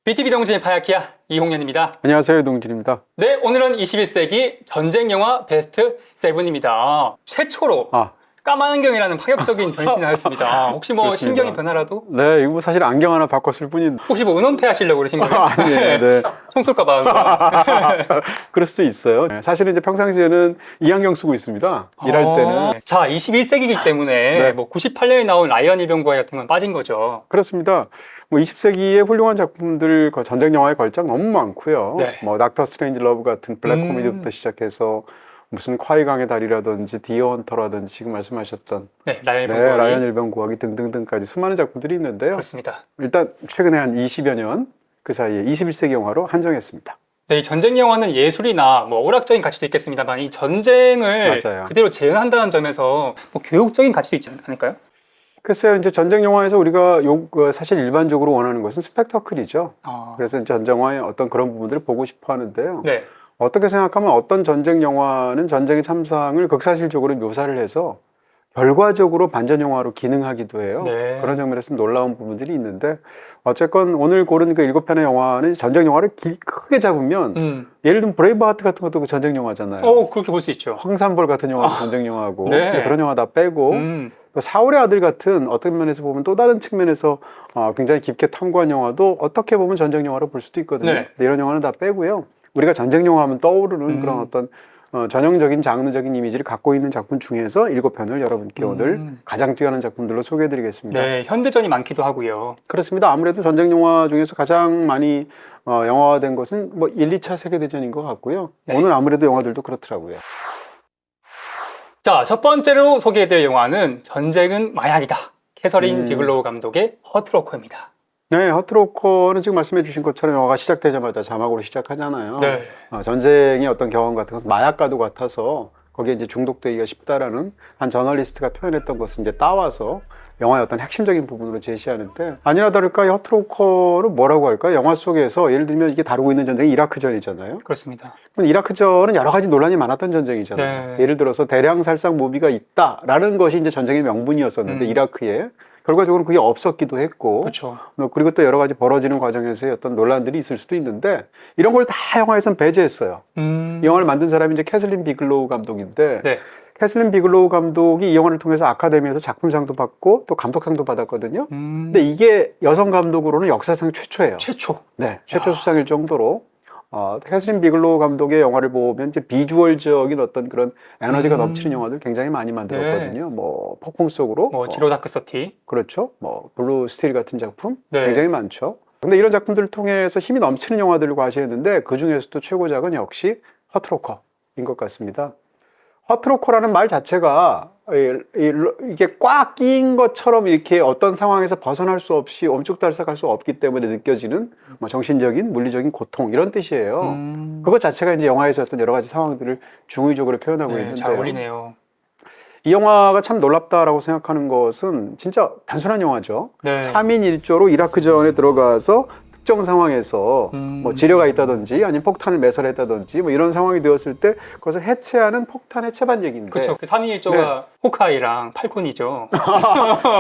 BTV 동진 파야키야 이홍현입니다. 안녕하세요, 동진입니다. 네, 오늘은 21세기 전쟁 영화 베스트 7입니다. 최초로 까만안경이라는 파격적인 변신을 하였습니다. 혹시 뭐 그렇습니다. 신경의 변화라도? 네, 이거 뭐 사실 안경 하나 바꿨을 뿐인데. 혹시 뭐 은원패 하시려고 그러신 거예요? 아니에요, 네. 총 쏠까봐. 그럴 수도 있어요. 사실은 이제 평상시에는 이 안경 쓰고 있습니다. 일할 때는. 자, 21세기이기 때문에 네. 뭐 98년에 나온 라이언 일병구하이 같은 건 빠진 거죠. 그렇습니다. 뭐 20세기의 훌륭한 작품들, 전쟁 영화의 걸작 너무 많고요. 네. 뭐 닥터 스트레인지 러브 같은 블랙 코미디부터 시작해서 무슨 콰이강의 달이라든지 디어 헌터라든지 지금 말씀하셨던 네, 라이언 네, 일병구하이. 라이언 일병 구하기 등등등까지 수많은 작품들이 있는데요. 그렇습니다. 일단 최근에 한 20여 년 그 사이에 21세기 영화로 한정했습니다. 네, 이 전쟁 영화는 예술이나 뭐 오락적인 가치도 있겠습니다만 이 전쟁을 맞아요. 그대로 재현한다는 점에서 뭐 교육적인 가치도 있지 않을까요? 글쎄요, 이제 전쟁 영화에서 우리가 사실 일반적으로 원하는 것은 스펙터클이죠. 그래서 전쟁 영화의 어떤 그런 부분들을 보고 싶어 하는데요. 네. 어떻게 생각하면 어떤 전쟁 영화는 전쟁의 참상을 극사실적으로 묘사를 해서 결과적으로 반전 영화로 기능하기도 해요. 네. 그런 장면에서 놀라운 부분들이 있는데 어쨌건 오늘 고른 그 7편의 영화는 전쟁 영화를 크게 잡으면 예를 들면 브레이브하트 같은 것도 그 전쟁 영화잖아요. 그렇게 볼 수 있죠. 황산벌 같은 영화도 전쟁 영화고 네. 그런 영화 다 빼고 또 사울의 아들 같은 어떤 면에서 보면 또 다른 측면에서 굉장히 깊게 탐구한 영화도 어떻게 보면 전쟁 영화로 볼 수도 있거든요. 네. 근데 이런 영화는 다 빼고요. 우리가 전쟁 영화 하면 떠오르는 그런 어떤 전형적인 장르적인 이미지를 갖고 있는 작품 중에서 7편을 여러분께 오늘 가장 뛰어난 작품들로 소개해드리겠습니다. 네, 현대전이 많기도 하고요. 그렇습니다. 아무래도 전쟁 영화 중에서 가장 많이 영화화된 것은 뭐 1, 2차 세계대전인 것 같고요. 네. 오늘 아무래도 영화들도 그렇더라고요. 자, 첫 번째로 소개해드릴 영화는 전쟁은 마약이다. 캐서린 비글로우 감독의 허트로커입니다. 네, 허트로커는 지금 말씀해 주신 것처럼 영화가 시작되자마자 자막으로 시작하잖아요. 네. 전쟁의 어떤 경험 같은 것은 마약과도 같아서 거기에 이제 중독되기가 쉽다라는 한 저널리스트가 표현했던 것을 이제 따와서 영화의 어떤 핵심적인 부분으로 제시하는데 아니나 다를까 이 허트로커는 뭐라고 할까요? 영화 속에서 예를 들면 이게 다루고 있는 전쟁이 이라크전이잖아요. 그렇습니다. 그럼 이라크전은 여러 가지 논란이 많았던 전쟁이잖아요. 네. 예를 들어서 대량 살상 모비가 있다라는 것이 이제 전쟁의 명분이었었는데 이라크에 결과적으로 그게 없었기도 했고 그렇죠. 그리고 또 여러 가지 벌어지는 과정에서의 어떤 논란들이 있을 수도 있는데 이런 걸 다 영화에서는 배제했어요. 이 영화를 만든 사람이 이제 캐슬린 비글로우 감독인데 네. 캐슬린 비글로우 감독이 이 영화를 통해서 아카데미에서 작품상도 받고 또 감독상도 받았거든요. 근데 이게 여성 감독으로는 역사상 최초예요. 최초. 네, 최초 수상일 정도로 캐슬린 비글로우 감독의 영화를 보면 이제 비주얼적인 어떤 그런 에너지가 넘치는 영화들 굉장히 많이 만들었거든요. 뭐 폭풍 속으로, 뭐 지로 다크 서티. 그렇죠. 뭐 블루 스틸 같은 작품 네. 굉장히 많죠. 근데 이런 작품들을 통해서 힘이 넘치는 영화들을 과시했는데 그 중에서도 최고작은 역시 허트로커인 것 같습니다. 허트로커라는 말 자체가 이게 꽉 낀 것처럼 이렇게 어떤 상황에서 벗어날 수 없이 엄죽달싹할 수 없기 때문에 느껴지는 뭐 정신적인, 물리적인 고통 이런 뜻이에요. 그것 자체가 이제 영화에서 어떤 여러 가지 상황들을 중의적으로 표현하고 네, 있는데요. 잘 어울리네요. 이 영화가 참 놀랍다라고 생각하는 것은 진짜 단순한 영화죠. 네. 3인 1조로 이라크전에 들어가서 특정 상황에서 뭐 지뢰가 있다든지 아니면 폭탄을 매설했다든지 뭐 이런 상황이 되었을 때 그것을 해체하는 폭탄 해체 반역인데 그렇죠. 그 3인 1조가 네. 호카이랑 팔콘이죠.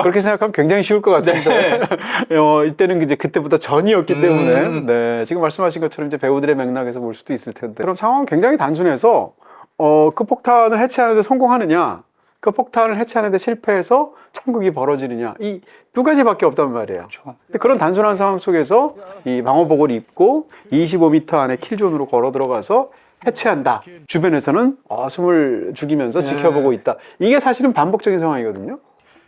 그렇게 생각하면 굉장히 쉬울 것 같은데 이때는 이제 그때보다 전이었기 때문에 네, 지금 말씀하신 것처럼 이제 배우들의 맥락에서 볼 수도 있을 텐데 그럼 상황은 굉장히 단순해서 그 폭탄을 해체하는 데 성공하느냐 그 폭탄을 해체하는 데 실패해서 참극이 벌어지느냐 이 두 가지밖에 없단 말이에요. 그렇죠. 근데 그런 단순한 상황 속에서 이 방호복을 입고 25m 안에 킬존으로 걸어 들어가서 해체한다. 주변에서는 숨을 죽이면서 지켜보고 있다. 이게 사실은 반복적인 상황이거든요.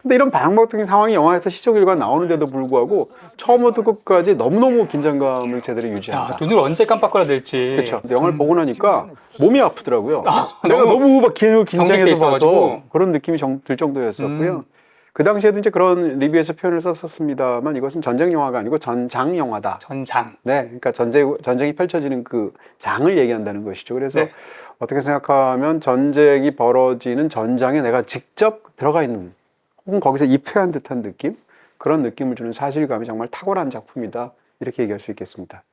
근데 이런 반복적인 상황이 영화에서 시종일관 나오는데도 불구하고 처음부터 끝까지 너무너무 긴장감을 제대로 유지한다. 눈을 언제 깜빡거려 될지. 그렇죠. 영화를 보고 나니까 몸이 아프더라고요. 내가 너무 너무 막 긴장해서 있어가지고. 봐서 그런 느낌이 들 정도였었고요. 그 당시에도 이제 그런 리뷰에서 표현을 썼습니다만 이것은 전쟁 영화가 아니고 전장 영화다. 전장. 네, 그러니까 전쟁이 펼쳐지는 그 장을 얘기한다는 것이죠. 그래서 네. 어떻게 생각하면 전쟁이 벌어지는 전장에 내가 직접 들어가 있는 혹은 거기서 입회한 듯한 느낌? 그런 느낌을 주는 사실감이 정말 탁월한 작품이다. 이렇게 얘기할 수 있겠습니다.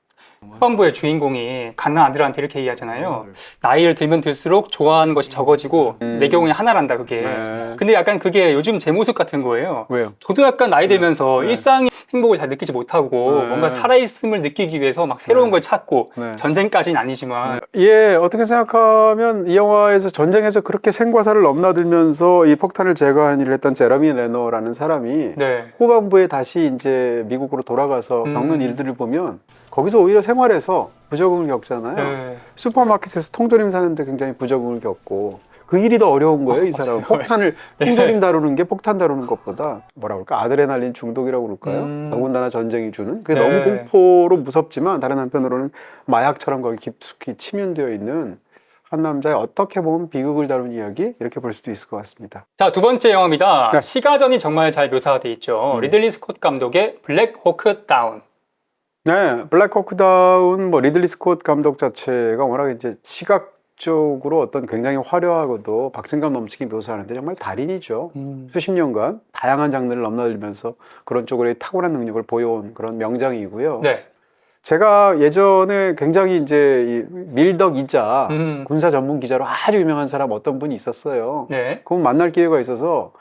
후반부의 주인공이 갓난 아들한테 이렇게 얘기하잖아요. 나이를 들면 들수록 좋아하는 것이 적어지고 내 경우에 하나란다 그게. 네. 근데 약간 그게 요즘 제 모습 같은 거예요. 왜요? 저도 약간 나이 들면서 일상의 행복을 잘 느끼지 못하고 네. 뭔가 살아있음을 느끼기 위해서 막 새로운 걸 찾고 네. 전쟁까지는 아니지만 예, 어떻게 생각하면 이 영화에서 전쟁에서 그렇게 생과사를 넘나들면서 이 폭탄을 제거하는 일을 했던 제러미 레너라는 사람이 네. 후반부에 다시 이제 미국으로 돌아가서 겪는 일들을 보면 거기서 오히려 생활에서 부적응을 겪잖아요. 네. 슈퍼마켓에서 통조림 사는데 굉장히 부적응을 겪고 그 일이 더 어려운 거예요, 이 사람은. 폭탄을, 통조림 다루는 게 폭탄 다루는 것보다 뭐라 그럴까, 아드레날린 중독이라고 그럴까요? 더군다나 전쟁이 주는. 그게 너무 공포로 무섭지만 다른 한편으로는 마약처럼 거기 깊숙이 침연되어 있는 한 남자의 어떻게 보면 비극을 다룬 이야기, 이렇게 볼 수도 있을 것 같습니다. 자, 두 번째 영화입니다. 네. 시가전이 정말 잘 묘사되어 있죠. 리들리 스콧 감독의 블랙 호크 다운. 네, 블랙 호크 다운, 뭐 리들리 스콧 감독 자체가 워낙 이제 시각적으로 어떤 굉장히 화려하고도 박진감 넘치게 묘사하는데 정말 달인이죠. 수십 년간 다양한 장르를 넘나들면서 그런 쪽으로 탁월한 능력을 보여온 그런 명장이고요. 네. 제가 예전에 굉장히 이제 이 밀덕이자 군사 전문 기자로 아주 유명한 사람 어떤 분이 있었어요. 네. 그분 만날 기회가 있어서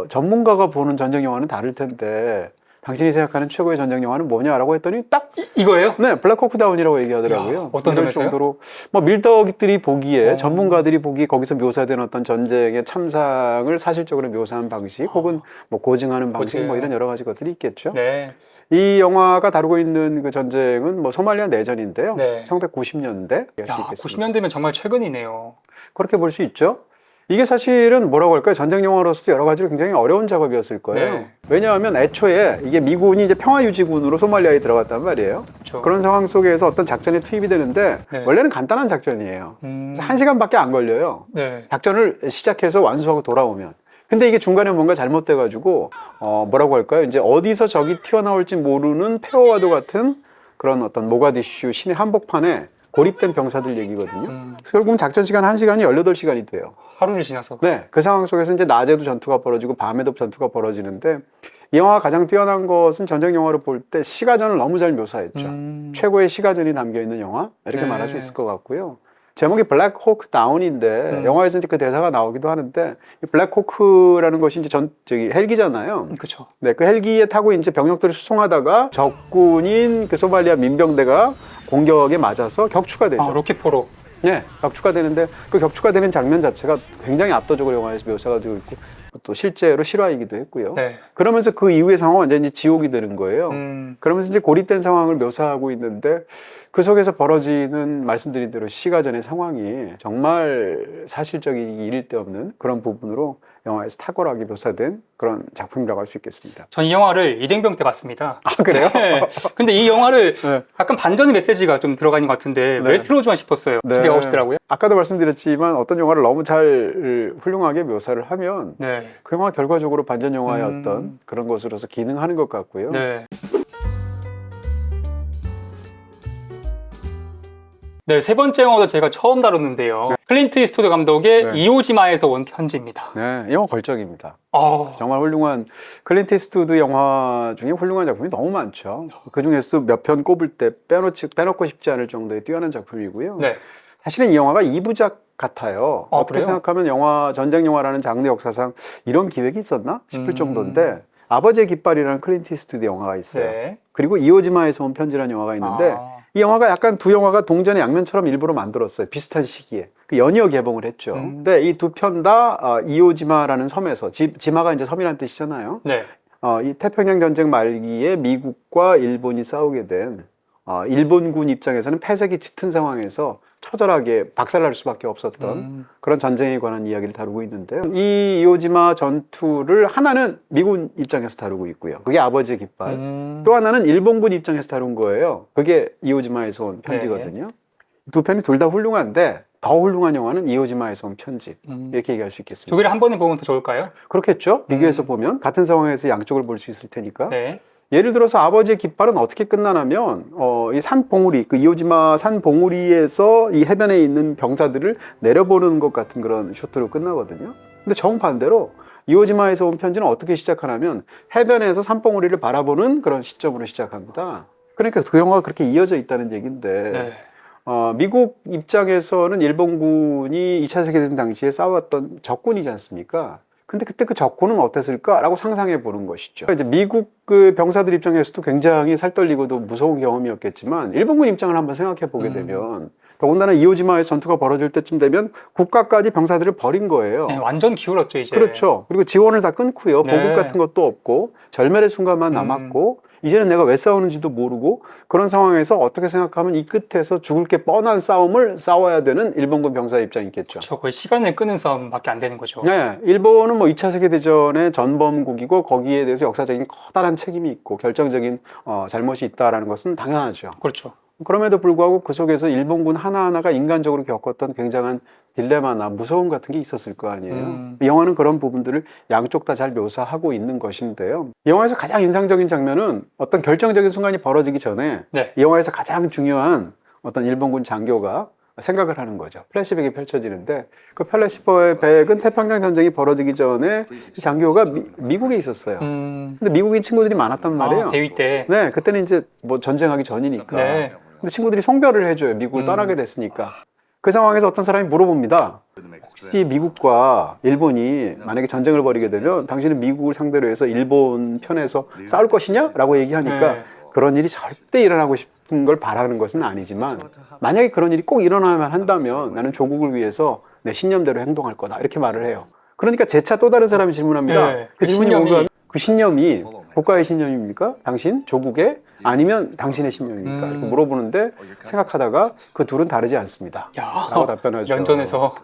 전문가가 보는 전쟁 영화는 다를 텐데 당신이 생각하는 최고의 전쟁 영화는 뭐냐라고 했더니 딱 이거예요? 네, 블랙 호크 다운이라고 얘기하더라고요. 야, 어떤 이럴 점에서요? 정도로 뭐 밀덕들이 보기에 전문가들이 보기에 거기서 묘사된 어떤 전쟁의 참상을 사실적으로 묘사한 방식 혹은 뭐 고증하는 방식 뭐 이런 여러 가지 것들이 있겠죠. 네. 이 영화가 다루고 있는 그 전쟁은 뭐 소말리아 내전인데요. 네. 1990년대 할 수 야, 있겠습니다. 90년대면 정말 최근이네요. 그렇게 볼 수 있죠. 이게 사실은 뭐라고 할까요? 전쟁 영화로서도 여러 가지로 굉장히 어려운 작업이었을 거예요. 네. 왜냐하면 애초에 이게 미군이 이제 평화유지군으로 소말리아에 들어갔단 말이에요. 그렇죠. 그런 상황 속에서 어떤 작전에 투입이 되는데 네. 원래는 간단한 작전이에요. 그래서 1시간밖에 안 걸려요. 네. 작전을 시작해서 완수하고 돌아오면. 근데 이게 중간에 뭔가 잘못돼가지고 뭐라고 할까요? 이제 어디서 적이 튀어나올지 모르는 페어와도 같은 그런 어떤 모가디슈 시내 한복판에 고립된 병사들 얘기거든요. 그래서 결국은 작전 시간 1시간이 18시간이 돼요. 하루를 지나서. 네, 그 상황 속에서 이제 낮에도 전투가 벌어지고 밤에도 전투가 벌어지는데 이 영화가 가장 뛰어난 것은 전쟁 영화로 볼 때 시가전을 너무 잘 묘사했죠. 최고의 시가전이 담겨 있는 영화 이렇게 네. 말할 수 있을 것 같고요. 제목이 블랙 호크 다운인데 영화에서 이제 그 대사가 나오기도 하는데 이 블랙 호크라는 것이 이제 저기 헬기잖아요. 그렇죠. 네, 그 헬기에 타고 이제 병력들을 수송하다가 적군인 그 소말리아 민병대가 공격에 맞아서 격추가 되죠. 아, 로켓포로. 네, 격추가 되는데 그 격추가 되는 장면 자체가 굉장히 압도적으로 영화에서 묘사가 되고 있고 또 실제로 실화이기도 했고요. 네. 그러면서 그 이후의 상황은 완전히 지옥이 되는 거예요. 그러면서 이제 고립된 상황을 묘사하고 있는데 그 속에서 벌어지는 말씀드린 대로 시가전의 상황이 정말 사실적인 일일 데 없는 그런 부분으로 영화에서 탁월하게 묘사된 그런 작품이라고 할 수 있겠습니다. 전 이 영화를 이등병 때 봤습니다. 아, 그래요? 네. 근데 이 영화를 네. 약간 반전의 메시지가 좀 들어가 있는 것 같은데 네. 왜 틀어주나 싶었어요. 네. 집에 가고 싶더라고요. 아까도 말씀드렸지만 어떤 영화를 너무 잘 훌륭하게 묘사를 하면 네. 그 영화 결과적으로 반전 영화의 어떤 그런 것으로서 기능하는 것 같고요. 네. 네, 세 번째 영화도 제가 처음 다뤘는데요. 클린트 이스트우드 감독의 네. 이오지마에서 온 편지입니다. 네, 이 영화 걸작입니다. 어, 정말 훌륭한 클린트 이스트우드 영화 중에 훌륭한 작품이 너무 많죠. 그 중에서 몇 편 꼽을 때 빼놓고 싶지 않을 정도의 뛰어난 작품이고요. 네. 사실은 이 영화가 2부작 같아요. 아, 어떻게 그래요? 생각하면 전쟁 영화라는 장르 역사상 이런 기획이 있었나 싶을 정도인데 아버지의 깃발이라는 클린트 이스트우드 영화가 있어요. 네. 그리고 이오지마에서 온 편지라는 영화가 있는데 아. 이 영화가 약간 두 영화가 동전의 양면처럼 일부러 만들었어요. 비슷한 시기에. 그 연이어 개봉을 했죠. 근데 이 두 편 다 이오지마라는 섬에서 지마가 이제 섬이라는 뜻이잖아요. 네. 이 태평양 전쟁 말기에 미국과 일본이 싸우게 된 일본군 입장에서는 패색이 짙은 상황에서 처절하게 박살날 수밖에 없었던 그런 전쟁에 관한 이야기를 다루고 있는데요. 이 이오지마 전투를 하나는 미군 입장에서 다루고 있고요. 그게 아버지의 깃발. 또 하나는 일본군 입장에서 다룬 거예요. 그게 이오지마에서 온 편지거든요. 두 편이 둘 다 훌륭한데 더 훌륭한 영화는 이오지마에서 온 편지. 이렇게 얘기할 수 있겠습니다. 두 개를 한 번에 보면 더 좋을까요? 그렇겠죠? 비교해서 보면 같은 상황에서 양쪽을 볼 수 있을 테니까. 네. 예를 들어서 아버지의 깃발은 어떻게 끝나냐면 이 산봉우리, 그 이오지마 산봉우리에서 이 해변에 있는 병사들을 내려보는 것 같은 그런 쇼트로 끝나거든요. 근데 정반대로 이오지마에서 온 편지는 어떻게 시작하냐면 해변에서 산봉우리를 바라보는 그런 시점으로 시작합니다. 그러니까 그 영화가 그렇게 이어져 있다는 얘기인데 네. 미국 입장에서는 일본군이 2차 세계대전 당시에 싸웠던 적군이지 않습니까? 근데 그때 그 적군은 어땠을까라고 상상해 보는 것이죠. 이제 미국 그 병사들 입장에서도 굉장히 살떨리고도 무서운 경험이었겠지만 일본군 입장을 한번 생각해 보게 되면 더군다나 이오지마에서 전투가 벌어질 때쯤 되면 국가까지 병사들을 버린 거예요. 네, 완전 기울었죠 이제. 그렇죠. 그리고 지원을 다 끊고요. 네. 보급 같은 것도 없고 절멸의 순간만 남았고 이제는 내가 왜 싸우는지도 모르고 그런 상황에서 어떻게 생각하면 이 끝에서 죽을 게 뻔한 싸움을 싸워야 되는 일본군 병사 입장이겠죠. 저 거의 시간을 끄는 싸움밖에 안 되는 거죠. 네, 일본은 뭐 2차 세계대전의 전범국이고 거기에 대해서 역사적인 커다란 책임이 있고 결정적인 잘못이 있다라는 것은 당연하죠. 그렇죠. 그럼에도 불구하고 그 속에서 일본군 하나하나가 인간적으로 겪었던 굉장한 딜레마나 무서움 같은 게 있었을 거 아니에요. 이 영화는 그런 부분들을 양쪽 다 잘 묘사하고 있는 것인데요. 이 영화에서 가장 인상적인 장면은 어떤 결정적인 순간이 벌어지기 전에 네. 이 영화에서 가장 중요한 어떤 일본군 장교가 생각을 하는 거죠. 플래시백이 펼쳐지는데 그 플래시백은 태평양 전쟁이 벌어지기 전에 이 장교가 미국에 있었어요. 근데 미국인 친구들이 많았단 말이에요. 대위 때. 네, 그때는 이제 뭐 전쟁하기 전이니까. 네. 근데 친구들이 송별을 해줘요. 미국을 떠나게 됐으니까. 그 상황에서 어떤 사람이 물어봅니다. 혹시 미국과 일본이 만약에 전쟁을 벌이게 되면 당신은 미국을 상대로 해서 일본 편에서 싸울 것이냐? 라고 얘기하니까 네. 그런 일이 절대 일어나고 싶은 걸 바라는 것은 아니지만 만약에 그런 일이 꼭 일어나야만 한다면 나는 조국을 위해서 내 신념대로 행동할 거다. 이렇게 말을 해요. 그러니까 재차 또 다른 사람이 질문합니다. 네. 그 질문이 뭔가 그 신념이 국가의 신념입니까? 당신? 조국의? 아니면 당신의 신념입니까? 이렇게 물어보는데 생각하다가 그 둘은 다르지 않습니다. 야, 라고 답변하죠. 연전에서.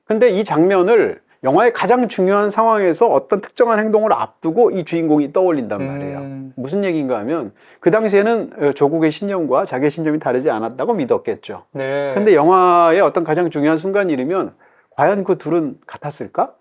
근데 이 장면을 영화의 가장 중요한 상황에서 어떤 특정한 행동을 앞두고 이 주인공이 떠올린단 말이에요. 무슨 얘기인가 하면 그 당시에는 조국의 신념과 자기의 신념이 다르지 않았다고 믿었겠죠. 네. 근데 영화의 어떤 가장 중요한 순간이 이르면 과연 그 둘은 같았을까?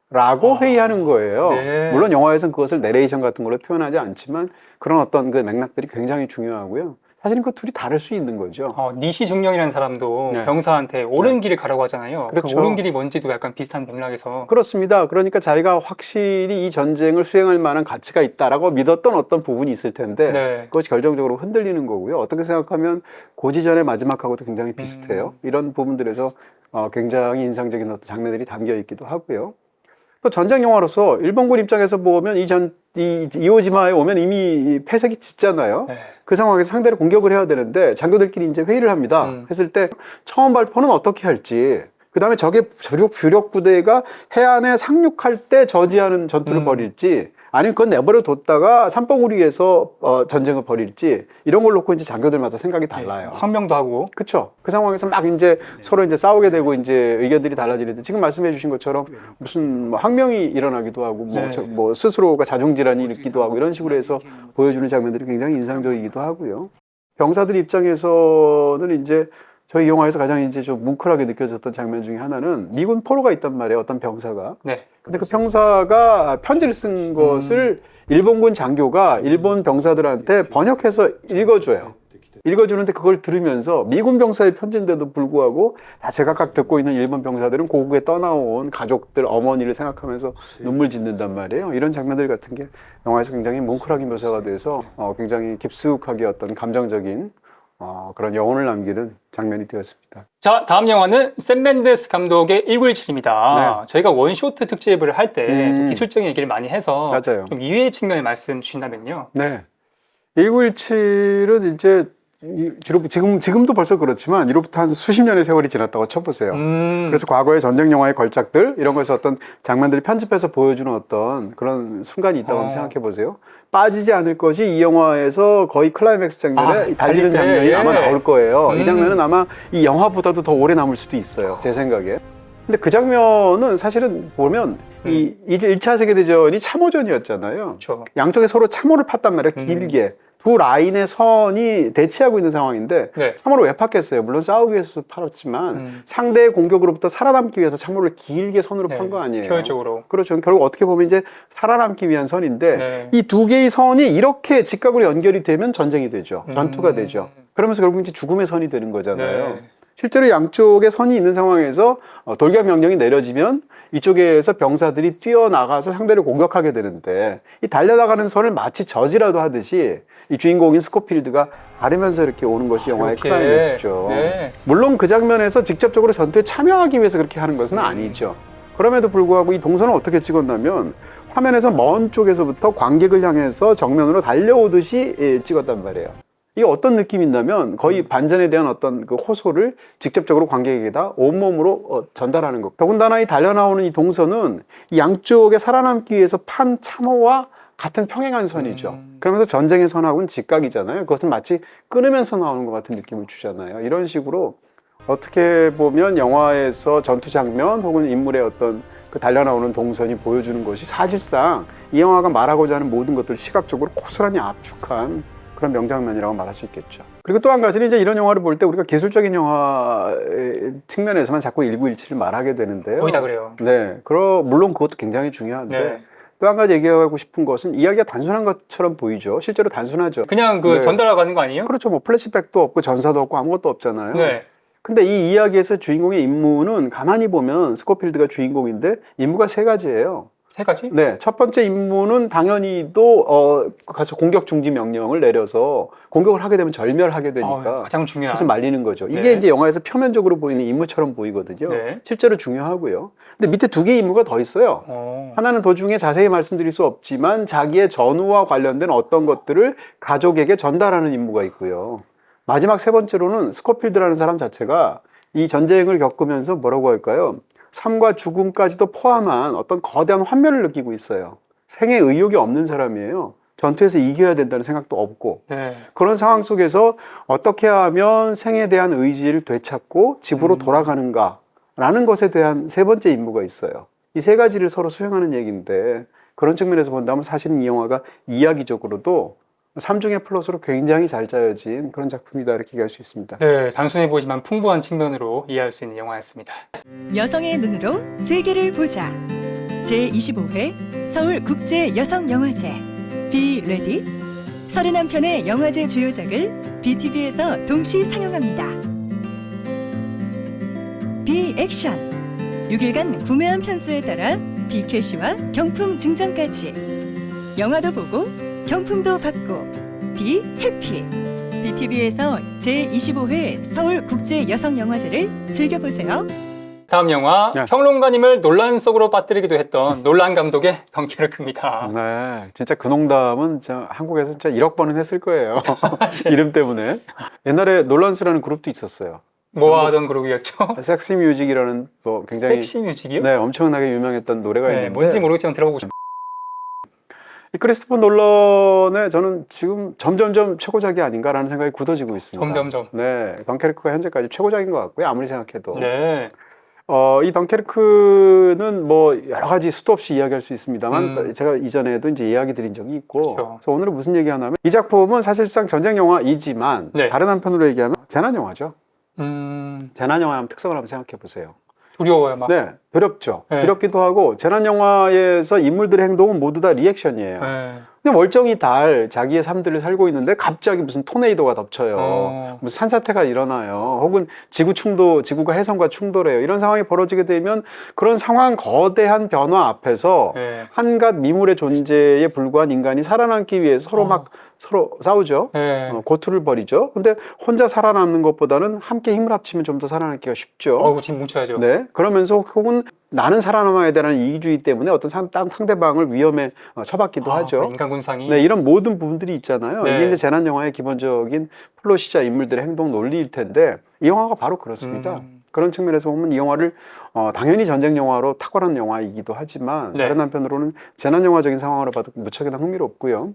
라고 회의하는 거예요. 네. 물론 영화에서는 그것을 내레이션 같은 걸로 표현하지 않지만 그런 어떤 그 맥락들이 굉장히 중요하고요. 사실은 그 둘이 다를 수 있는 거죠. 니시 중령이라는 사람도 네. 병사한테 옳은 길을 가라고 하잖아요. 그렇죠. 그 옳은 길이 뭔지도 약간 비슷한 맥락에서. 그렇습니다. 그러니까 자기가 확실히 이 전쟁을 수행할 만한 가치가 있다라고 믿었던 어떤 부분이 있을 텐데 네. 그것이 결정적으로 흔들리는 거고요. 어떻게 생각하면 고지전의 마지막하고도 굉장히 비슷해요. 이런 부분들에서 굉장히 인상적인 어떤 장면들이 담겨 있기도 하고요. 또 전쟁 영화로서 일본군 입장에서 보면 이오지마에 오면 이미 패색이 짙잖아요. 네. 그 상황에서 상대를 공격을 해야 되는데 장교들끼리 이제 회의를 합니다. 했을 때 처음 발포는 어떻게 할지, 그 다음에 적의 주력 부대가 해안에 상륙할 때 저지하는 전투를 벌일지, 아니면 그건 내버려 뒀다가 산봉우리에서 전쟁을 벌일지, 이런 걸 놓고 이제 장교들마다 생각이 달라요. 항명도 하고. 그렇죠. 그 상황에서 막 이제 서로 이제 싸우게 되고 이제 의견들이 달라지는데 지금 말씀해 주신 것처럼 무슨 뭐 항명이 일어나기도 하고 뭐 스스로가 자중질환이 일기도 하고 이런 식으로 해서 보여주는 장면들이 굉장히 인상적이기도 하고요. 병사들 입장에서는 이제 저희 영화에서 가장 이제 좀 뭉클하게 느껴졌던 장면 중에 하나는 미군 포로가 있단 말이에요. 어떤 병사가. 네. 근데 그 병사가 편지를 쓴 것을 일본군 장교가 일본 병사들한테 번역해서 읽어줘요. 읽어주는데 그걸 들으면서 미군 병사의 편지인데도 불구하고 다 제각각 듣고 있는 일본 병사들은 고국에 떠나온 가족들, 어머니를 생각하면서 눈물 짓는단 말이에요. 이런 장면들 같은 게 영화에서 굉장히 뭉클하게 묘사가 돼서 굉장히 깊숙하게 어떤 감정적인 그런 여운을 남기는 장면이 되었습니다. 자, 다음 영화는 샘 맨데스 감독의 1917입니다. 네. 저희가 원쇼트 특집을 할 때 기술적인 얘기를 많이 해서 맞아요. 좀 이외의 측면을 말씀 주신다면요. 네. 1917은 이제 주로 지금도 벌써 그렇지만 이로부터 한 수십 년의 세월이 지났다고 쳐보세요. 그래서 과거의 전쟁 영화의 걸작들 이런 거에서 어떤 장면들을 편집해서 보여주는 어떤 그런 순간이 있다고 생각해 보세요. 빠지지 않을 것이 이 영화에서 거의 클라이맥스 장면에 달리는 장면이 아마 나올 거예요. 이 장면은 아마 이 영화보다도 더 오래 남을 수도 있어요. 제 생각에. 근데 그 장면은 사실은 보면 이 1차 세계대전이 참호전이었잖아요. 그렇죠. 양쪽에 서로 참호를 팠단 말이에요. 길게. 두 라인의 선이 대치하고 있는 상황인데 네. 참호를 왜 팠겠어요? 물론 싸우기 위해서 팔았지만 상대의 공격으로부터 살아남기 위해서 참호를 길게 선으로 판 거 아니에요. 효율적으로. 그렇죠. 결국 어떻게 보면 이제 살아남기 위한 선인데 네. 이 두 개의 선이 이렇게 직각으로 연결이 되면 전쟁이 되죠. 전투가 되죠. 그러면서 결국 이제 죽음의 선이 되는 거잖아요. 네. 실제로 양쪽에 선이 있는 상황에서 돌격 명령이 내려지면 이쪽에서 병사들이 뛰어나가서 상대를 공격하게 되는데 이 달려나가는 선을 마치 저지라도 하듯이 이 주인공인 스코필드가 가르면서 이렇게 오는 것이 영화의 클라이맥스죠. 네. 물론 그 장면에서 직접적으로 전투에 참여하기 위해서 그렇게 하는 것은 아니죠. 그럼에도 불구하고 이 동선을 어떻게 찍었냐면 화면에서 먼 쪽에서부터 관객을 향해서 정면으로 달려오듯이 찍었단 말이에요. 이게 어떤 느낌이 있냐면 거의 반전에 대한 어떤 그 호소를 직접적으로 관객에게다 온몸으로 전달하는 것. 더군다나 이 달려나오는 이 동선은 이 양쪽에 살아남기 위해서 판 참호와 같은 평행한 선이죠. 그러면서 전쟁의 선하고는 직각이잖아요. 그것은 마치 끊으면서 나오는 것 같은 느낌을 주잖아요. 이런 식으로 어떻게 보면 영화에서 전투 장면 혹은 인물의 어떤 그 달려나오는 동선이 보여주는 것이 사실상 이 영화가 말하고자 하는 모든 것들을 시각적으로 고스란히 압축한 그런 명장면이라고 말할 수 있겠죠. 그리고 또 한 가지는 이제 이런 영화를 볼 때 우리가 기술적인 영화 측면에서만 자꾸 1917을 말하게 되는데요. 거의 다 그래요. 네. 물론 그것도 굉장히 중요한데 네. 또 한 가지 얘기하고 싶은 것은 이야기가 단순한 것처럼 보이죠. 실제로 단순하죠. 그냥 그 네. 전달하고 거 아니에요? 그렇죠. 뭐 플래시백도 없고 전사도 없고 아무것도 없잖아요. 네. 근데 이 이야기에서 주인공의 임무는 가만히 보면 스코필드가 주인공인데 임무가 세 가지예요. 세 가지? 네, 첫 번째 임무는 당연히도 가서 공격 중지 명령을 내려서 공격을 하게 되면 절멸하게 되니까 가장 중요한. 그래서 말리는 거죠. 이게 네. 이제 영화에서 표면적으로 보이는 임무처럼 보이거든요. 네. 실제로 중요하고요. 근데 밑에 두 개의 임무가 더 있어요. 하나는 도중에 자세히 말씀드릴 수 없지만 자기의 전우와 관련된 어떤 것들을 가족에게 전달하는 임무가 있고요. 마지막 세 번째로는 스코필드라는 사람 자체가 이 전쟁을 겪으면서 뭐라고 할까요? 삶과 죽음까지도 포함한 어떤 거대한 환멸을 느끼고 있어요. 생에 의욕이 없는 사람이에요. 전투에서 이겨야 된다는 생각도 없고. 네. 그런 상황 속에서 어떻게 하면 생에 대한 의지를 되찾고 집으로 돌아가는가라는 것에 대한 세 번째 임무가 있어요. 이 세 가지를 서로 수행하는 얘기인데 그런 측면에서 본다면 사실은 이 영화가 이야기적으로도 삼중의 플롯으로 굉장히 잘 짜여진 그런 작품이다 이렇게 얘기할 수 있습니다. 네, 단순해 보이지만 풍부한 측면으로 이해할 수 있는 영화였습니다. 여성의 눈으로 세계를 보자. 제25회 서울국제여성영화제 비 레디 31편의 영화제 주요작을 BTV에서 동시 상영합니다. 비 액션 6일간 구매한 편수에 따라 비캐시와 경품 증정까지 영화도 보고 경품도 받고 비 해피 BTV에서 제25회 서울국제여성영화제를 즐겨보세요. 다음 영화 네. 평론가님을 논란 속으로 빠뜨리기도 했던 놀란 감독의 덩케르크입니다. 네, 진짜 그 농담은 진짜 한국에서 진짜 1억 번은 했을 거예요. 이름 때문에. 옛날에 놀란스라는 그룹도 있었어요. 뭐 하던 그룹이었죠? 섹시 뮤직이라는 뭐 굉장히 섹시 뮤직이요? 네, 엄청나게 유명했던 노래가 네, 있는데 뭔지 모르겠지만 들어보고 싶어요. 이 크리스토퍼 놀런의 저는 지금 점점점 최고작이 아닌가라는 생각이 굳어지고 있습니다. 점점점. 네, 덩케르크가 현재까지 최고작인 것 같고요. 아무리 생각해도. 네. 이 덩케르크는 뭐 여러 가지 수도 없이 이야기할 수 있습니다만 제가 이전에도 이제 이야기 드린 적이 있고 그렇죠. 그래서 오늘은 무슨 얘기하냐면 이 작품은 사실상 전쟁 영화이지만 네. 다른 한편으로 얘기하면 재난 영화죠. 음, 재난 영화의 특성을 한번 생각해 보세요. 두려워요, 막. 네, 두렵죠. 네. 두렵기도 하고 재난 영화에서 인물들의 행동은 모두 다 리액션이에요. 네. 그냥 멀쩡히 달 자기의 삶들을 살고 있는데 갑자기 무슨 토네이도가 덮쳐요. 무슨 산사태가 일어나요. 혹은 지구가 해성과 충돌해요. 이런 상황이 벌어지게 되면 그런 상황 거대한 변화 앞에서 네. 한갓 미물의 존재에 불과한 인간이 살아남기 위해서 서로 싸우죠. 네. 고투를 벌이죠. 근데 혼자 살아남는 것보다는 함께 힘을 합치면 좀 더 살아남기가 쉽죠. 어우, 팀 뭉쳐야죠. 네. 그러면서 혹은 나는 살아남아야 되는 이기주의 때문에 어떤 상대방을 위험에 처받기도 하죠. 인간 군상이. 네, 이런 모든 부분들이 있잖아요. 네. 이게 이제 재난 영화의 기본적인 플롯이자 인물들의 행동 논리일 텐데 이 영화가 바로 그렇습니다. 그런 측면에서 보면 이 영화를 당연히 전쟁 영화로 탁월한 영화이기도 하지만 네. 다른 한편으로는 재난 영화적인 상황으로 봐도 무척이나 흥미롭고요.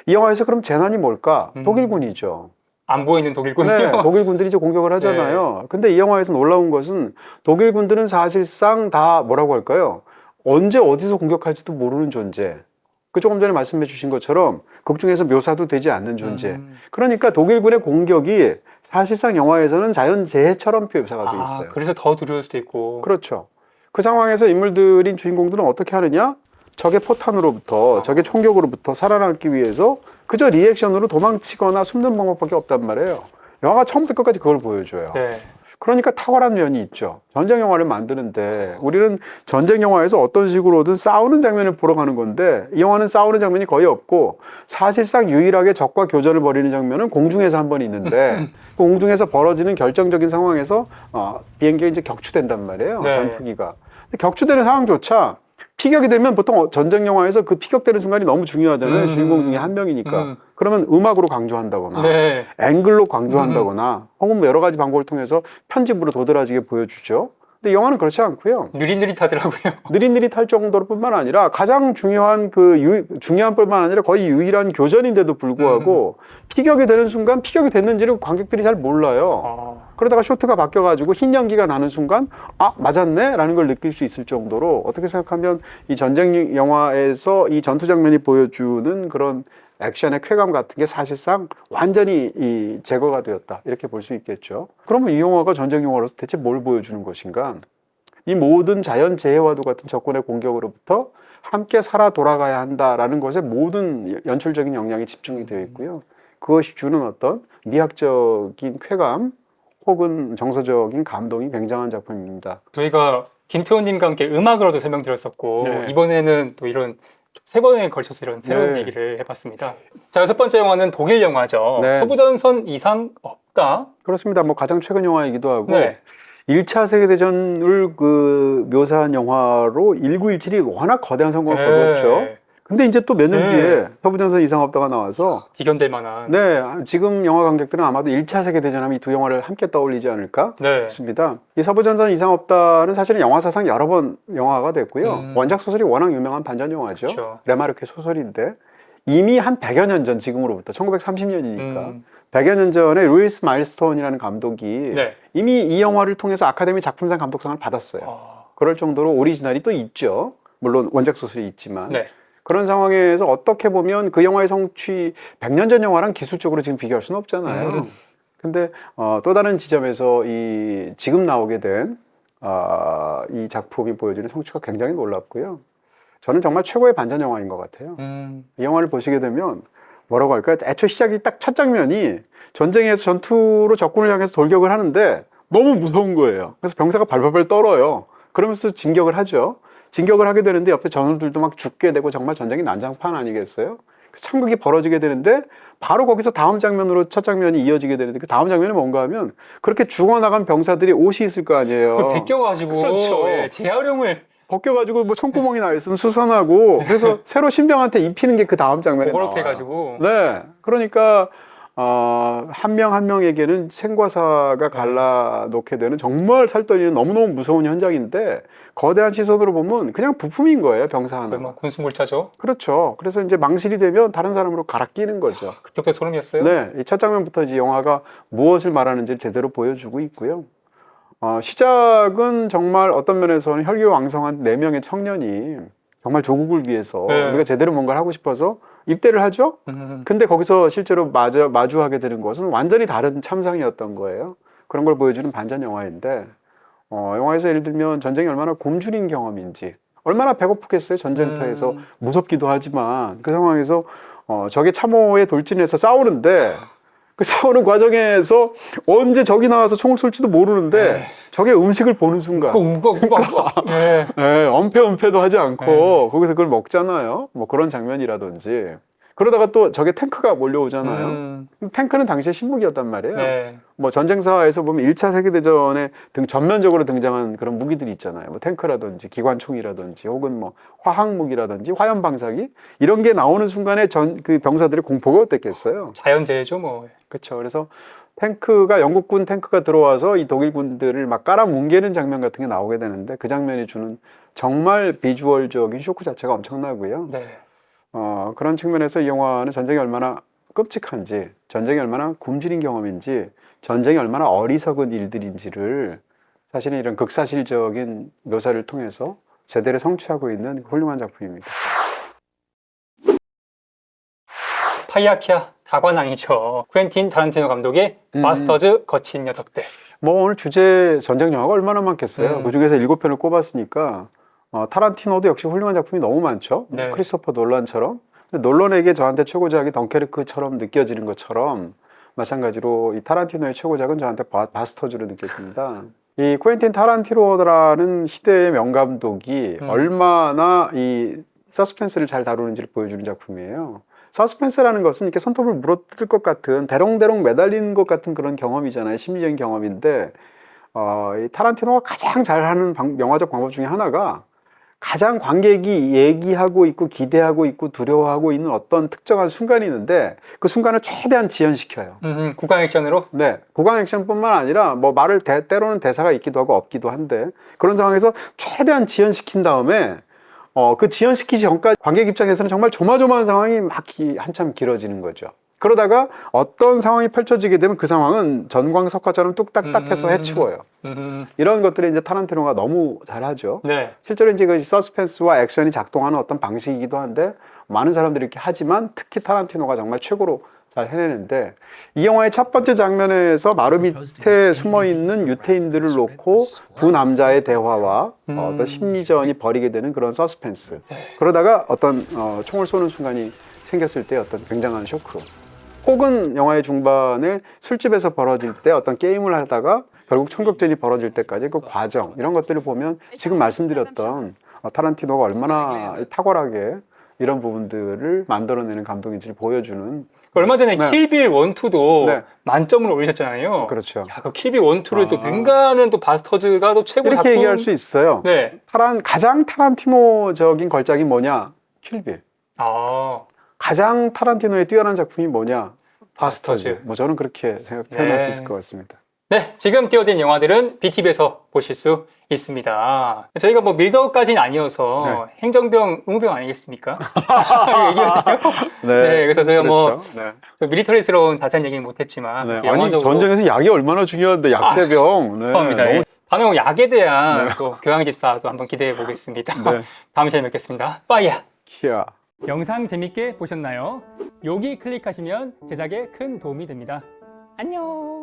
이 영화에서 그럼 재난이 뭘까? 독일군이죠. 안 보이는 독일군이요. 네, 독일군들이 이제 공격을 하잖아요. 근데 이 영화에서 놀라운 것은 독일군들은 사실상 다 뭐라고 할까요? 언제 어디서 공격할지도 모르는 존재. 그 조금 전에 말씀해 주신 것처럼 극 중에서 묘사도 되지 않는 존재. 그러니까 독일군의 공격이 사실상 영화에서는 자연재해처럼 묘사가 돼 있어요. 그래서 더 두려울 수도 있고. 그렇죠. 그 상황에서 인물들인 주인공들은 어떻게 하느냐? 적의 포탄으로부터, 적의 총격으로부터 살아남기 위해서 그저 리액션으로 도망치거나 숨는 방법밖에 없단 말이에요. 영화가 처음부터 끝까지 그걸 보여줘요. 네. 그러니까 탁월한 면이 있죠. 전쟁 영화를 만드는데 우리는 전쟁 영화에서 어떤 식으로든 싸우는 장면을 보러 가는 건데 이 영화는 싸우는 장면이 거의 없고 사실상 유일하게 적과 교전을 벌이는 장면은 공중에서 한 번 있는데 그 공중에서 벌어지는 결정적인 상황에서 비행기가 이제 격추된단 말이에요. 네. 전투기가. 근데 격추되는 상황조차 피격이 되면 보통 전쟁 영화에서 그 피격되는 순간이 너무 중요하잖아요. 주인공 중에 한 명이니까. 그러면 음악으로 강조한다거나 네. 앵글로 강조한다거나 혹은 뭐 여러 가지 방법을 통해서 편집으로 도드라지게 보여주죠. 근데 영화는 그렇지 않고요. 느릿느릿하더라고요. 느릿느릿할 정도로뿐만 아니라 가장 중요한 중요한 뿐만 아니라 거의 유일한 교전인데도 불구하고 피격이 되는 순간 피격이 됐는지를 관객들이 잘 몰라요. 그러다가 쇼트가 바뀌어가지고 흰 연기가 나는 순간 맞았네? 라는 걸 느낄 수 있을 정도로 어떻게 생각하면 이 전쟁 영화에서 이 전투 장면이 보여주는 그런 액션의 쾌감 같은 게 사실상 완전히 제거가 되었다. 이렇게 볼 수 있겠죠. 그러면 이 영화가 전쟁 영화로서 대체 뭘 보여주는 것인가? 이 모든 자연재해와도 같은 적군의 공격으로부터 함께 살아 돌아가야 한다라는 것에 모든 연출적인 역량이 집중이 되어 있고요. 그것이 주는 어떤 미학적인 쾌감 혹은 정서적인 감동이 굉장한 작품입니다. 저희가 김태훈님과 함께 음악으로도 설명드렸었고 네. 이번에는 또 이런 3번에 걸쳐서 이런 새로운 네. 얘기를 해봤습니다. 자, 6번째 영화는 독일 영화죠. 네. 서부전선 이상 없다. 그렇습니다. 뭐 가장 최근 영화이기도 하고 네. 1차 세계대전을 묘사한 영화로 1917이 워낙 거대한 성공을 네. 거뒀죠. 근데 이제 또 몇 년 네. 뒤에 서부전선 이상 없다가 나와서 비견될 만한. 네, 지금 영화 관객들은 아마도 1차 세계대전 하면 이 두 영화를 함께 떠올리지 않을까 네. 싶습니다. 이 서부전선 이상 없다는 사실은 영화 사상 여러 번 영화가 됐고요. 원작 소설이 워낙 유명한 반전 영화죠. 그렇죠. 레마르크의 소설인데 이미 한 100여 년 전 지금으로부터 1930년이니까 100여 년 전에 루이스 마일스톤이라는 감독이 네. 이미 이 영화를 통해서 아카데미 작품상 감독상을 받았어요. 그럴 정도로 오리지널이 또 있죠. 물론 원작 소설이 있지만. 네. 그런 상황에서 어떻게 보면 그 영화의 성취 100년 전 영화랑 기술적으로 지금 비교할 수는 없잖아요. 근데 또 다른 지점에서 지금 나오게 된 이 작품이 보여주는 성취가 굉장히 놀랍고요. 저는 정말 최고의 반전 영화인 것 같아요. 이 영화를 보시게 되면 뭐라고 할까요? 애초 시작이 딱 첫 장면이 전쟁에서 전투로 적군을 향해서 돌격을 하는데 너무 무서운 거예요. 그래서 병사가 발발발 떨어요. 그러면서 진격을 하죠. 진격을 하게 되는데 옆에 전우들도 막 죽게 되고 정말 전쟁이 난장판 아니겠어요? 참극이 벌어지게 되는데 바로 거기서 다음 장면으로 첫 장면이 이어지게 되는데 그 다음 장면이 뭔가 하면 그렇게 죽어나간 병사들이 옷이 있을 거 아니에요. 벗겨가지고 그렇죠. 예, 재활용을 벗겨가지고 뭐 총구멍이 나 있으면 수선하고 그래서 새로 신병한테 입히는 게 그 다음 장면에 나와요. 그렇게 해가지고 네, 그러니까 한 명 한 명에게는 생과사가 갈라놓게 되는 정말 살떨리는 너무너무 무서운 현장인데 거대한 시선으로 보면 그냥 부품인 거예요, 병사 하나. 뭐 군수물자죠. 그렇죠. 그래서 이제 망실이 되면 다른 사람으로 갈아 끼는 거죠. 그때부터 소름이었어요. 네, 이 첫 장면부터 이제 영화가 무엇을 말하는지를 제대로 보여주고 있고요. 시작은 정말 어떤 면에서는 혈기왕성한 4명의 청년이 정말 조국을 위해서 네. 우리가 제대로 뭔가를 하고 싶어서 입대를 하죠. 근데 거기서 실제로 마주하게 되는 것은 완전히 다른 참상이었던 거예요. 그런 걸 보여주는 반전 영화인데 영화에서 예를 들면 전쟁이 얼마나 굶주린 경험인지 얼마나 배고프겠어요. 전쟁터에서 무섭기도 하지만 그 상황에서 적의 참호에 돌진해서 싸우는데 그 싸우는 과정에서 언제 적이 나와서 총을 쏠지도 모르는데 적의 음식을 보는 순간 예. 네, 엄폐도 하지 않고 거기서 그걸 먹잖아요. 뭐 그런 장면이라든지 그러다가 또 적의 탱크가 몰려오잖아요. 탱크는 당시에 신무기였단 말이에요. 네. 뭐 전쟁사에서 보면 1차 세계대전에 전면적으로 등장한 그런 무기들이 있잖아요. 뭐 탱크라든지 기관총이라든지 혹은 뭐 화학무기라든지 화염방사기 이런 게 나오는 순간에 그 병사들의 공포가 어땠겠어요. 자연재해죠 뭐. 그렇죠. 그래서 영국군 탱크가 들어와서 이 독일군들을 막 깔아뭉개는 장면 같은 게 나오게 되는데 그 장면이 주는 정말 비주얼적인 쇼크 자체가 엄청나고요. 네. 그런 측면에서 이 영화는 전쟁이 얼마나 끔찍한지, 전쟁이 얼마나 굶주린 경험인지, 전쟁이 얼마나 어리석은 일들인지를 사실은 이런 극사실적인 묘사를 통해서 제대로 성취하고 있는 훌륭한 작품입니다. 파이아키아 다관왕이죠. 쿠엔틴 타란티노 감독의 마스터즈 거친 녀석들. 뭐 오늘 주제 전쟁 영화가 얼마나 많겠어요. 그 중에서 7편을 꼽았으니까 타란티노도 역시 훌륭한 작품이 너무 많죠. 네. 크리스토퍼 놀란처럼. 근데 놀란에게 저한테 최고작이 덩케르크처럼 느껴지는 것처럼 마찬가지로 이 타란티노의 최고작은 저한테 바스터즈로 느꼈습니다. 이 쿠엔틴 타란티노라는 시대의 명감독이 얼마나 이 서스펜스를 잘 다루는지를 보여주는 작품이에요. 서스펜스라는 것은 이렇게 손톱을 물어뜯을 것 같은 대롱대롱 매달리는 것 같은 그런 경험이잖아요. 심리적인 경험인데 이 타란티노가 가장 잘하는 영화적 방법 중에 하나가 가장 관객이 얘기하고 있고 기대하고 있고 두려워하고 있는 어떤 특정한 순간이 있는데 그 순간을 최대한 지연시켜요. 구강 액션으로? 네. 구강 액션뿐만 아니라 뭐 말을 때로는 대사가 있기도 하고 없기도 한데 그런 상황에서 최대한 지연시킨 다음에 그 지연시키기 전까지 관객 입장에서는 정말 조마조마한 상황이 막 한참 길어지는 거죠. 그러다가 어떤 상황이 펼쳐지게 되면 그 상황은 전광석화처럼 뚝딱딱해서 해치워요. 이런 것들이 이제 타란티노가 너무 잘하죠. 네. 실제로 이제 그 서스펜스와 액션이 작동하는 어떤 방식이기도 한데 많은 사람들이 이렇게 하지만 특히 타란티노가 정말 최고로 잘 해내는데 이 영화의 첫 번째 장면에서 마루 밑에 숨어있는 유태인들을 놓고 두 남자의 대화와 어떤 심리전이 벌이게 되는 그런 서스펜스. 그러다가 어떤 총을 쏘는 순간이 생겼을 때 어떤 굉장한 쇼크. 혹은 영화의 중반에 술집에서 벌어질 때 어떤 게임을 하다가 결국 총격전이 벌어질 때까지 그 과정 이런 것들을 보면 지금 말씀드렸던 타란티노가 얼마나 탁월하게 이런 부분들을 만들어내는 감독인지를 보여주는 얼마 전에 네. 킬빌 1, 2도 네. 만점을 올리셨잖아요. 그렇죠. 야, 그 킬빌 1, 2를 또 능가하는 또 바스터즈가 또 최고 이렇게 작품. 얘기할 수 있어요. 네. 가장 타란티노적인 걸작이 뭐냐? 킬빌. 아. 가장 타란티노의 뛰어난 작품이 뭐냐? 바스터즈. 바스터즈. 뭐 저는 그렇게 표현할 네. 수 있을 것 같습니다. 네, 지금 띄워드린 영화들은 BTV에서 보실 수 있습니다. 저희가 뭐 밀더까지는 아니어서 행정병, 의무병 아니겠습니까? 이거 얘기해도 돼요? 네, 그래서 저희가 뭐 좀 밀리터리스러운 자세한 얘기는 못했지만 아니 영화적으로 전쟁에서 약이 얼마나 중요한데 약대병. 죄송합니다. 너무... 다음에 약에 대한 또 교양집사도 한번 기대해 보겠습니다. 다음 시간에 뵙겠습니다. 빠이야. 키야. 영상 재밌게 보셨나요? 여기 클릭하시면 제작에 큰 도움이 됩니다. 안녕.